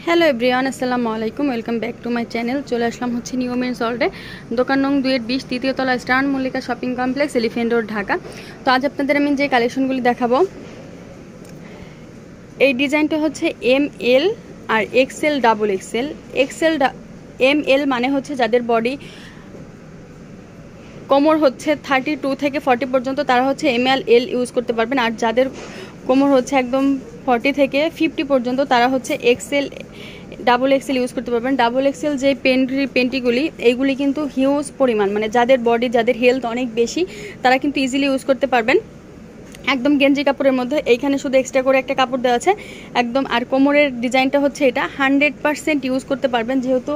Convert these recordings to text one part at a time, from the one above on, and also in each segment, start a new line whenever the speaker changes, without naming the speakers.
Hello everyone, আসসালামু আলাইকুম। Welcome back to my channel. চলে আসলাম হচ্ছে নিউ মেন্স ওয়ার্ল্ডে, দোকান নং 2-20, তৃতীয় তলা, star Mallika shopping complex, elephant road, Dhaka. তো আজ আপনাদের আমি যে কালেকশনগুলি দেখাবো, এই ডিজাইনটা হচ্ছে ML আর XL, ডাবল XL ML মানে হচ্ছে যাদের বডি কোমর হচ্ছে 32 থেকে 40 পর্যন্ত, তারা হচ্ছে ML ইউজ করতে পারবেন। আর যাদের কোমর হচ্ছে একদম 40 থেকে 50 পর্যন্ত, তারা হচ্ছে XL, ডাবল XL ইউজ করতে পারবেন। ডাবল XL যে পেন্টিগুলি, এইগুলি কিন্তু হিউজ পরিমাণ, মানে যাদের বডি, যাদের হেলথ অনেক বেশি, তারা কিন্তু ইজিলি ইউজ করতে পারবেন। একদম গেঞ্জি কাপড়ের মধ্যে, এইখানে শুধু এক্সট্রা করে একটা কাপড় দেওয়া আছে একদম। আর কোমরের ডিজাইনটা হচ্ছে এটা 100% ইউজ করতে পারবেন, যেহেতু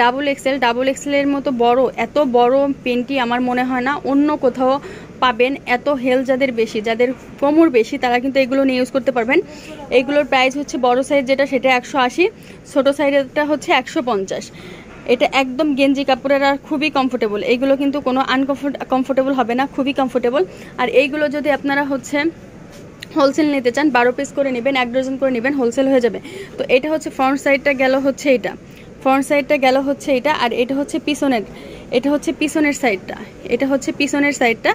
ডাবল XL এর মতো বড়, এত বড় পেন্টি আমার মনে হয় না অন্য কোথাও পাবেন। এত হেলথ যাদের বেশি, যাদের কোমর বেশি, তারা কিন্তু এগুলো নিয়ে ইউজ করতে পারবেন। এইগুলোর প্রাইস হচ্ছে বড় সাইজ যেটা, সেটা 180, ছোট সাইজেরটা হচ্ছে 150। এটা একদম গেঞ্জি কাপড়ের আর খুবই কমফোর্টেবল। এইগুলো কিন্তু কোনো কমফোর্টেবল হবে না, খুবই কমফোর্টেবল। আর এইগুলো যদি আপনারা হচ্ছে হোলসেল নিতে চান, 12 পিস করে নেবেন, 1 ডজন করে নেবেন, হোলসেল হয়ে যাবে। তো এটা হচ্ছে ফ্রন্ট সাইডটা গেল হচ্ছে এটা, ফ্রন্ট সাইডটা গেল হচ্ছে এটা। আর এটা হচ্ছে পিছনের, এটা হচ্ছে পিছনের সাইডটা, এটা হচ্ছে পিছনের সাইডটা।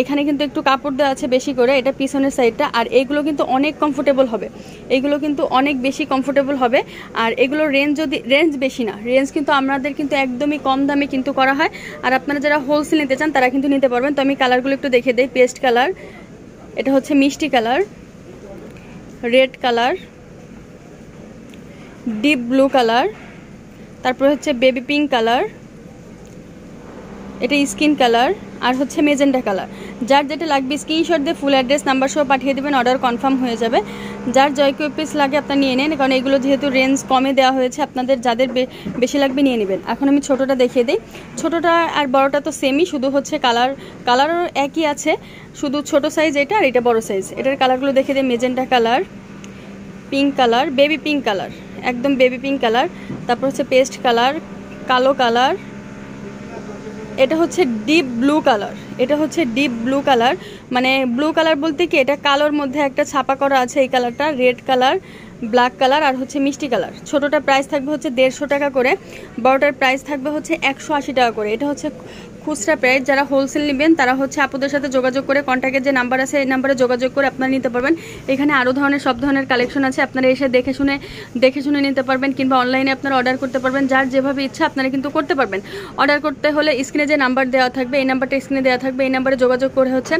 এখানে কিন্তু একটু কাপড় দেওয়া আছে বেশি করে, এটা পিছনের সাইডটা। আর এইগুলো কিন্তু অনেক কমফোর্টেবল হবে, এইগুলো কিন্তু অনেক বেশি কমফোর্টেবল হবে। আর এগুলোর রেঞ্জ বেশি না, রেঞ্জ কিন্তু আমাদের কিন্তু একদমই কম দামে কিন্তু করা হয়। আর আপনারা যারা হোলসেল নিতে চান তারা কিন্তু নিতে পারবেন। তো আমি কালারগুলো একটু দেখে দিই। পেস্ট কালার, এটা হচ্ছে মিষ্টি colour, red colour, deep blue colour, তারপর হচ্ছে বেবি পিঙ্ক কালার, এটা স্কিন কালার, আর হচ্ছে মেজেন্টা কালার। যার যেটা লাগবে স্ক্রিনশট দিয়ে ফুল অ্যাড্রেস নাম্বার সহ পাঠিয়ে দেবেন, অর্ডার কনফার্ম হয়ে যাবে। যার জয় কিউ পিস লাগে আপনার নিয়ে নেন, কারণ এগুলো যেহেতু রেঞ্জ কমে দেওয়া হয়েছে, আপনাদের যাদের বেশি লাগবে নিয়ে নেবেন। এখন আমি ছোটোটা দেখিয়ে দিই। ছোটোটা আর বড়টা তো সেমই, শুধু হচ্ছে কালারও একই আছে, শুধু ছোট সাইজ এটা আর এটা বড় সাইজ। এটার কালারগুলো দেখিয়ে দিই। Magenta colour, pink colour, baby pink colour, একদম বেবি পিঙ্ক কালার, তারপর হচ্ছে পেস্ট কালার, কালো কালার, এটা হচ্ছে ডিপ ব্লু কালার, এটা হচ্ছে ডিপ ব্লু কালার, মানে ব্লু কালার বলতে কি, এটা কালোর মধ্যে একটা ছাপা করা আছে, এই কালারটা। রেড কালার, ব্ল্যাক কালার, আর হচ্ছে মিষ্টি কালার। ছোটোটার প্রাইস থাকবে হচ্ছে 150 টাকা করে, বড়টার প্রাইস থাকবে হচ্ছে 180 টাকা করে। এটা হচ্ছে খুচরা প্রাইস। যারা হোলসেল নেবেন তারা হচ্ছে আপুদের সাথে যোগাযোগ করে, কন্ট্যাক্টের যে নাম্বার আছে এই নাম্বারে যোগাযোগ করে আপনারা নিতে পারবেন। এখানে আরও সব ধরনের কালেকশন আছে, আপনারা এসে দেখে শুনে নিতে পারবেন, কিংবা অনলাইনে আপনারা অর্ডার করতে পারবেন। যার যেভাবে ইচ্ছা আপনারা কিন্তু করতে পারবেন। অর্ডার করতে হলে স্ক্রিনে যে নাম্বার দেওয়া থাকবে, এই নাম্বারটা স্ক্রিনে দেওয়া থাকবে, এই নাম্বারে যোগাযোগ করে হচ্ছে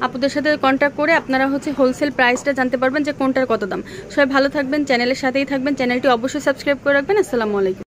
আপুদের সাথে কন্ট্যাক্ট করে আপনারা হচ্ছে হোলসেল প্রাইসটা জানতে পারবেন যে কোনটার কত দাম। সবাই ভালো থাকবেন, চ্যানেলের সাথেই থাকবেন, চ্যানেলটি অবশ্যই সাবস্ক্রাইব করে রাখবেন। আসসালামু আলাইকুম।